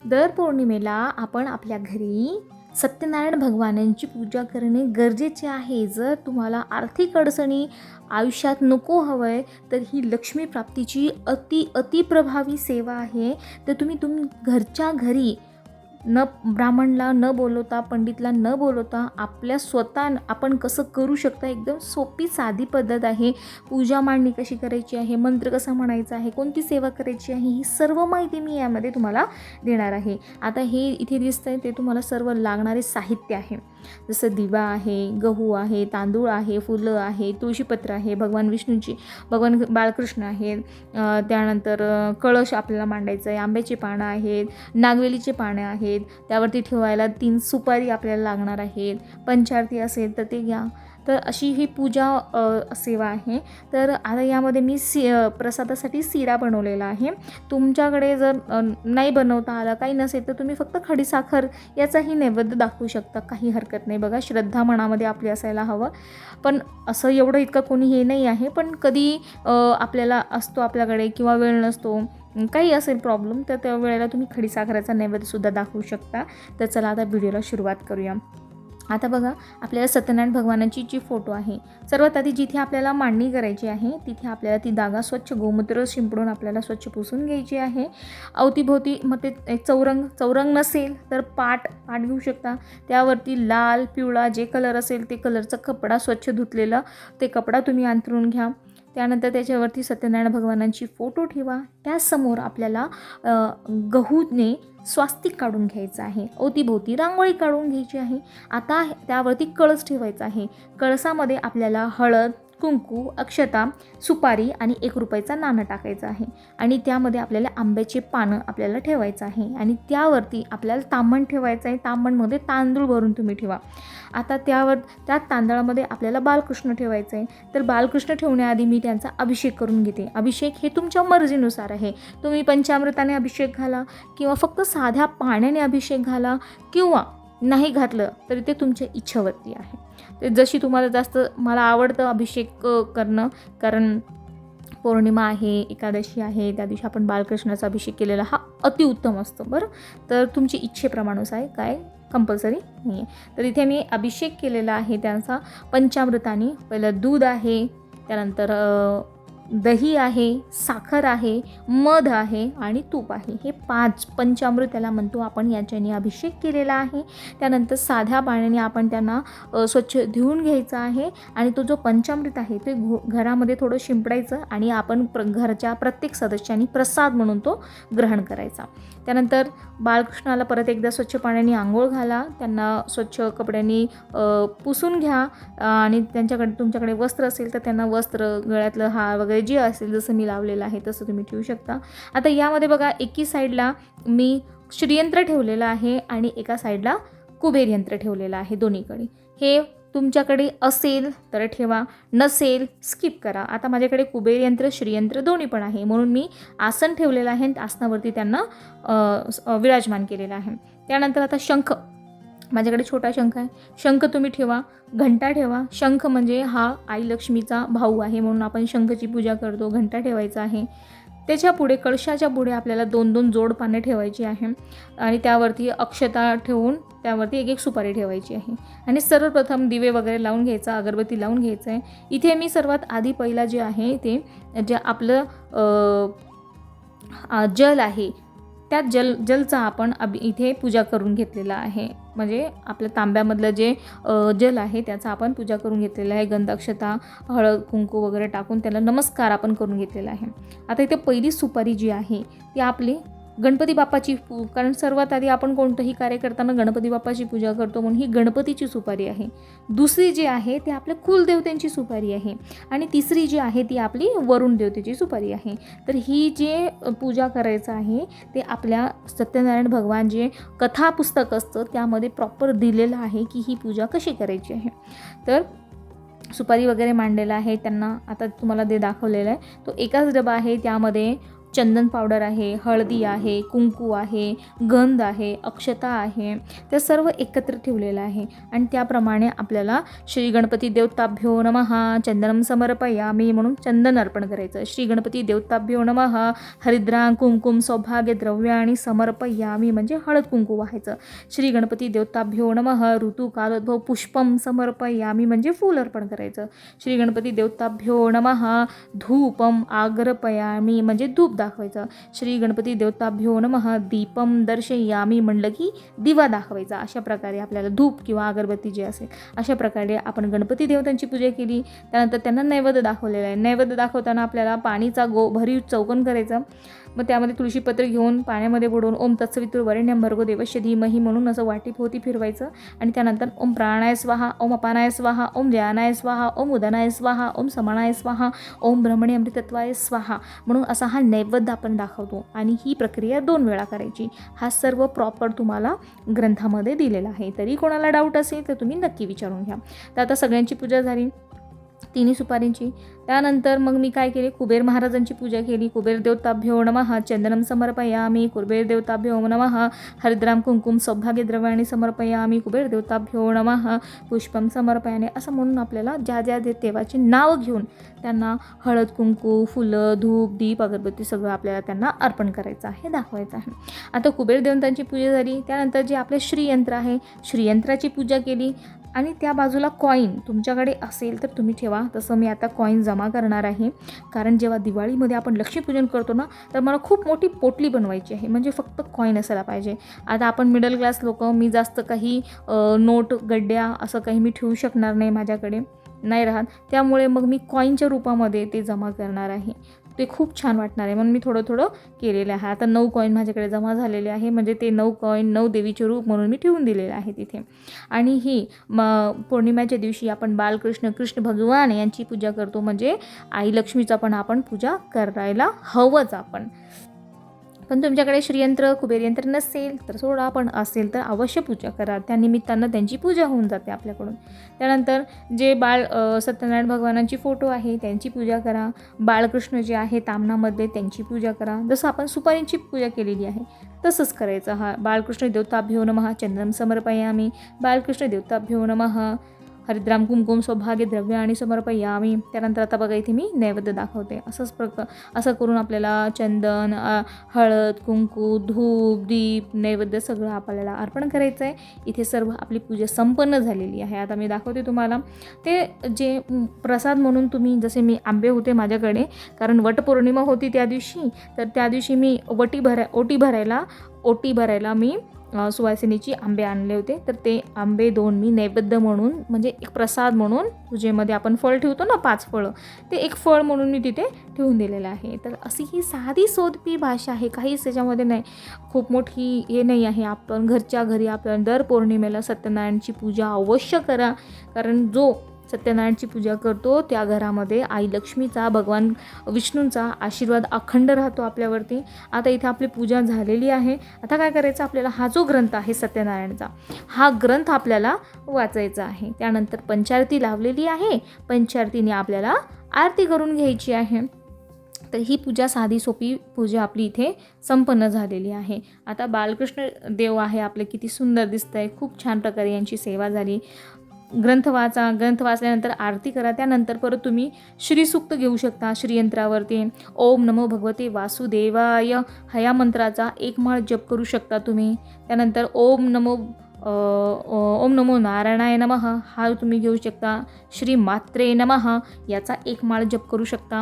दर पौर्णिमेला आपण आपल्या घरी सत्यनारायण भगवानांची पूजा करणे गरजेचे आहे. जर तुम्हाला आर्थिक अडचणी आयुष्यात नको हवं आहे तर ही लक्ष्मी प्राप्तीची अति प्रभावी सेवा आहे. तर तुम्ही घरच्या घरी न ब्राह्मणला न बोलवता, पंडितला न बोलवता आपल्या स्वतः आपण कसं करू शकता. एकदम सोपी साधी पद्धत आहे. पूजा मांडणी कशी करायची आहे, मंत्र कसा म्हणायचा आहे, कोणती सेवा करायची आहे, ही सर्व माहिती मी यामध्ये तुम्हाला देणार आहे. आता हे इथे दिसतं आहे ते तुम्हाला सर्व लागणारे साहित्य आहे. जसं दिवा आहे, गहू आहे, तांदूळ आहे, फुलं आहे, तुळशीपत्र आहे, भगवान विष्णूची, भगवान बाळकृष्ण आहेत, त्यानंतर कळश आपल्याला मांडायचं आहे, आंब्याची पानं आहेत, नागवेलीचे पानं आहेत, त्यावरती ठेवायला 3 सुपारी आपल्याला लागणार आहेत, पंचारती असेल तर ते घ्या. तर अशी ही पूजा सेवा आहे. तर आता यामध्ये मी प्रसादासाठी शिरा बनवलेला आहे. तुमच्याकडे जर नाही बनवता आला, काही नसेल तर तुम्ही फक्त खडीसाखर याचाही नैवेद्य दाखवू शकता, काही हरकत नाही. बघा, श्रद्धा मनामध्ये आपली असायला हवं. पण असं एवढं इतकं कोणी हे नाही आहे. पण कधी आपल्याला असतो आपल्याकडे किंवा वेळ नसतो, काही असेल प्रॉब्लेम, तर त्या वेळेला तुम्ही खडीसाखराचा नैवेद्यसुद्धा दाखवू शकता. तर चला आता व्हिडिओला सुरुवात करूया. आता बघा, आपल्याला सत्यनारायण भगवानाची जी फोटो आहे, सर्वात आधी जिथे आपल्याला मांडणी करायची आहे तिथे आपल्याला ती जागा स्वच्छ गोमूत्र शिंपडून आपल्याला स्वच्छ पुसून घ्यायची आहे. अवतीभोवती मग ते चौरंग नसेल तर पाट घेऊ शकता. त्यावरती लाल पिवळा जे कलर असेल ते कलरचा कपडा स्वच्छ धुतलेला ते कपडा तुम्ही अंथरून घ्या. त्यानंतर त्याच्यावरती सत्यनारायण भगवानांची फोटो ठेवा. त्यासमोर आपल्याला गहूने स्वास्तिक काढून घ्यायचं आहे. अवतीभोवती रांगोळी काढून घ्यायची आहे. आता त्यावरती कळस ठेवायचा आहे. कळसामध्ये आपल्याला हळद, कुंकू, अक्षता, सुपारी आणि 1 रुपयाचा नाणं टाकायचं आहे. आणि त्यामध्ये आपल्याला आंब्याचे पानं आपल्याला ठेवायचं आहे. आणि त्यावरती आपल्याला तांबण ठेवायचं आहे. तांबणमध्ये तांदूळ भरून तुम्ही ठेवा. आता त्या तांदळामध्ये आपल्याला बालकृष्ण ठेवायचं आहे. तर बालकृष्ण ठेवण्याआधी मी त्यांचा अभिषेक करून घेते. अभिषेक हे तुमच्या मर्जीनुसार आहे. तुम्ही पंचामृताने अभिषेक घाला किंवा फक्त साध्या पाण्याने अभिषेक घाला किंवा नाही घातलं तरी ते तुमच्या इच्छेवरती आहे. ते जशी तुम्हाला जास्त, मला आवडतं अभिषेक करणं, कारण पौर्णिमा आहे, एकादशी आहे, त्या दिवशी आपण बालकृष्णाचा अभिषेक केलेला हा अतिउत्तम असतो. बरं, तर तुमची इच्छेप्रमाणेच आहे, काय कंपल्सरी नाही आहे. तर इथे मी अभिषेक केलेला आहे त्यांचा पंचामृताने. पहिलं दूध आहे, त्यानंतर दही आहे, साखर आहे, मध आहे आणि तूप आहे. हे 5 पंचामृत त्याला म्हणतो आपण. याच्याने अभिषेक केलेला आहे. त्यानंतर साध्या पाण्याने आपण त्यांना स्वच्छ धुवून घ्यायचं आहे. आणि तो जो पंचामृत आहे ते घरामध्ये थोडं शिंपडायचं आणि आपण घरच्या प्रत्येक सदस्यांनी प्रसाद म्हणून तो ग्रहण करायचा. त्यानंतर बाळकृष्णाला परत एकदा स्वच्छ पाण्याने आंघोळ घाला. त्यांना स्वच्छ कपड्यांनी पुसून घ्या. आणि तुमच्याकडे वस्त्र असेल तर त्यांना वस्त्र, गळ्यातलं हार वगैरे जे असेल, जसं मी लावलेलं आहे तसं तुम्ही ठेवू शकता. आता यामध्ये बघा, एकी साईडला मी श्रीयंत्र ठेवलेलं आहे आणि एका साईडला कुबेर यंत्र ठेवलेलं आहे. दोन्हीकडे हे तुमच्याकडे असेल तर ठेवा, नसेल स्किप करा. आता माझ्याकडे कुबेर यंत्र, श्रीयंत्र दोन्ही पण आहे, म्हणून मी आसन ठेवलेलं आहे. आसनावरती त्यांना विराजमान केलेलं आहे. त्यानंतर आता शंख, माझ्याकडे छोटा शंख आहे. शंख तुम्ही ठेवा. घंटा ठेवा. शंख म्हणजे हा आई लक्ष्मीचा भाऊ आहे, म्हणून आपण शंखची पूजा करतो. घंटा ठेवायचा आहे. त्याच्या पुढे, कळशाच्या पुढे आपल्याला 2-2 जोड पाने ठेवायची आहे. आणि त्यावरती अक्षता ठेवून त्यावरती 1-1 सुपारी ठेवायची आहे. आणि सर्वप्रथम दिवे वगैरे लावून घ्यायचा, अगरबत्ती लावून घ्यायचं आहे. इथे मी सर्वात आधी पहिला जे आहे ते जे आपलं जल आहे, त्या जलचा आपण इथे पूजा करून घेतलेला आहे. म्हणजे आपल्या तांब्यामधलं जे जल आहे त्याचा आपण पूजा करून घेतलेला आहे. गंध, अक्षता, हळद, कुंकू वगैरे टाकून त्याला नमस्कार आपण करून घेतलेला आहे. आता इथे पहिली सुपारी जी आहे ती आपली गणपती बाप्पाची, कारण सर्वात आधी आपण कोणतंही कार्य करताना गणपती बाप्पाची पूजा करतो, म्हणून ही गणपतीची सुपारी आहे. दुसरी जी आहे ती आपल्या कुलदेवतेंची सुपारी आहे. आणि तिसरी जी आहे ती आपली वरुण देवतेची सुपारी आहे. तर ही जे पूजा करायचं आहे ते आपल्या सत्यनारायण भगवान जे कथा पुस्तक असतं त्यामध्ये प्रॉपर दिलेलं आहे की ही पूजा कशी करायची आहे. तर सुपारी वगैरे मांडलेला आहे त्यांना. आता तुम्हाला ते दाखवलेलं आहे. तो एकाच डबा आहे, त्यामध्ये चंदन पावडर आहे, हळदी आहे, कुंकू आहे, गंध आहे, अक्षता आहे, ते सर्व एकत्र ठेवलेलं आहे. आणि त्याप्रमाणे आपल्याला श्री गणपती देवताभ्यो नमः चंदनम समर्पयामी म्हणून चंदन अर्पण करायचं. श्री गणपती देवताभ्यो नमः हरिद्रां कुंकुम सौभाग्य द्रव्याणि समर्पयामी म्हणजे हळद कुंकू वाहायचं. श्री गणपती देवताभ्यो नमः ऋतुकालोद्भव पुष्पम समर्पयामी म्हणजे फूल अर्पण करायचं. श्री गणपती देवताभ्यो नमः धूपम आग्रपयामी म्हणजे धूप दाखवायचं. श्री गणपती देवताभ्यो नमः दीपम दर्शयामी म्हणलं की दिवा दाखवायचा. अशा प्रकारे आपल्याला धूप किंवा अगरबत्ती जे असेल अशा प्रकारे आपण गणपती देवतांची पूजा केली. त्यानंतर त्यांना नैवेद्य दाखवलेला आहे. नैवेद्य दाखवताना आपल्याला पाणीचा भरीव चौकन करायचा. मग त्यामध्ये तुळशीपत्र घेऊन पाण्यामध्ये बुडवून ओम तत्सवितुर्वरेण्यं भर्गो देवस्य धीमहि म्हणून असं वाटीभोवती फिरवायचं. आणि त्यानंतर ओम प्राणाय स्वाहा, ओम अपानाय स्वाहा, ओम व्यानाय स्वाहा, ओम उदनाय स्वाहा, ओम समानाय स्वाहा, ओम ब्रह्मणे अमृतत्वाय स्वाहा म्हणून असा हा नैवेद्य आपण दाखवतो. आणि ही प्रक्रिया 2 वेळा करायची. हा सर्व प्रॉपर तुम्हाला ग्रंथामध्ये दिलेला आहे. तरी कोणाला डाऊट असेल तर तुम्ही नक्की विचारून घ्या. तर आता सगळ्यांची पूजा झाली, तिन्ही सुपारींची. त्यानंतर मग मी काय केले, कुबेर महाराजांची पूजा केली. कुबेर देवताभ्यो नमः चंदनम समर्पयामी, कुबेर देवताभ्यो नमः हरिद्राम कुंकुम सौभाग्य द्रव्याणि समर्पयामी, कुबेर देवताभ्यो नमः पुष्पम समर्पयामी असं म्हणून आपल्याला ज्या ज्या देवाचे नाव घेऊन त्यांना हळद कुंकू फुलं धूप दीप अगरबत्ती सगळं आपल्याला त्यांना अर्पण करायचं आहे, दाखवायचं आहे. आता कुबेर देवतांची पूजा झाली. त्यानंतर जे आपले श्रीयंत्र आहे श्रीयंत्राची पूजा केली. आणि त्या बाजूला कॉईन तुमच्याकडे असेल तर तुम्ही ठेवा. तसं मी आता कॉईन जमा करणार आहे. कारण जेव्हा दिवाळीमध्ये आपण लक्ष्मीपूजन करतो ना तर मला खूप मोठी पोटली बनवायची आहे. म्हणजे फक्त कॉईन असायला पाहिजे. आता आपण मिडल क्लास लोक, मी जास्त काही नोट गड्ड्या असं काही मी ठेवू शकणार नाही, माझ्याकडे नाही राहत. त्यामुळे मग मी कॉईनच्या रूपामध्ये ते जमा करणार आहे. ते खूप छान वाटणार आहे म्हणून मी थोडं थोडं केलेलं आहे. आता 9 कॉईन माझ्याकडे जमा झालेले आहे. म्हणजे ते 9 कॉईन 9 देवीचे रूप म्हणून मी ठेवून दिलेलं आहे तिथे. आणि ही पौर्णिमेच्या दिवशी आपण बालकृष्ण कृष्ण भगवान यांची पूजा करतो. म्हणजे आई लक्ष्मीचा पण आपण पूजा करायला हवंच आपण. पण तुमच्याकडे श्रीयंत्र कुबेरयंत्र नसेल तर सोडा, पण असेल तर अवश्य पूजा करा. त्यानिमित्तानं त्यांची पूजा होऊन जाते आपल्याकडून. त्यानंतर जे सत्यनारायण भगवानांची फोटो आहे त्यांची पूजा करा. बाळकृष्ण जे आहे तामणामध्ये त्यांची पूजा करा. जसं आपण सुपारींची पूजा केलेली आहे तसंच करायचं. हा बाळकृष्ण देवताभ्यो नमः चंदनम समर्पयामी, बाळकृष्ण देवताभ्यो नमः हरिद्राम कुंकुम सौभाग्य द्रव्याणि समर्पयामी. त्यानंतर आता बघा इथे मी नैवेद्य दाखवते. असं करून आपल्याला चंदन हळद कुंकू धूप दीप नैवेद्य सगळं आपल्याला अर्पण करायचं आहे. इथे सर्व आपली पूजा संपन्न झालेली आहे. आता मी दाखवते तुम्हाला ते जे प्रसाद म्हणून तुम्ही, जसे मी आंबे होते माझ्याकडे कारण वटपौर्णिमा होती त्या दिवशी, तर त्या दिवशी मी ओटी भरायला मी सुवासिनीची आंबे आणले होते. तर ते आंबे 2 मी नैवेद्य म्हणून, म्हणजे एक प्रसाद म्हणून, पूजेमध्ये आपण फळ ठेवतो ना 5 फळं, ते एक फळ म्हणून मी तिथे ठेवून दिलेलं आहे. तर अशी ही साधी सोपी भाषा आहे, काहीच त्याच्यामध्ये नाही, खूप मोठी हे नाही आहे. आपण घरच्या घरी आपण दर पौर्णिमेला सत्यनारायणची पूजा अवश्य करा. कारण जो सत्यनारायणची पूजा करतो त्या घरामध्ये आई लक्ष्मीचा भगवान विष्णूंचा आशीर्वाद अखंड राहतो आपल्यावरती. आता इथे आपली पूजा झालेली आहे. आता काय करायचं, आपल्याला हा जो ग्रंथ आहे सत्यनारायणचा, हा ग्रंथ आपल्याला वाचायचा आहे. त्यानंतर पंचारती लावलेली आहे, पंचारतीने आपल्याला आरती करून घ्यायची आहे. तर ही पूजा साधी सोपी पूजा आपली इथे संपन्न झालेली आहे. आता बालकृष्ण देव आहे आपले, किती सुंदर दिसत आहे, खूप छान प्रकारे यांची सेवा झाली. ग्रंथ वाचल्यानंतर आरती करा. त्यानंतर परत तुम्ही श्रीसूक्त घेऊ शकता श्रीयंत्रावरती. ओम नमो भगवते वासुदेवाय ह्या मंत्राचा 1 माळ जप करू शकता तुम्ही. त्यानंतर ओम नमो नारायणाय नमः हा तुम्ही घेऊ शकता. श्री मात्रे नमः याचा 1 माळ जप करू शकता.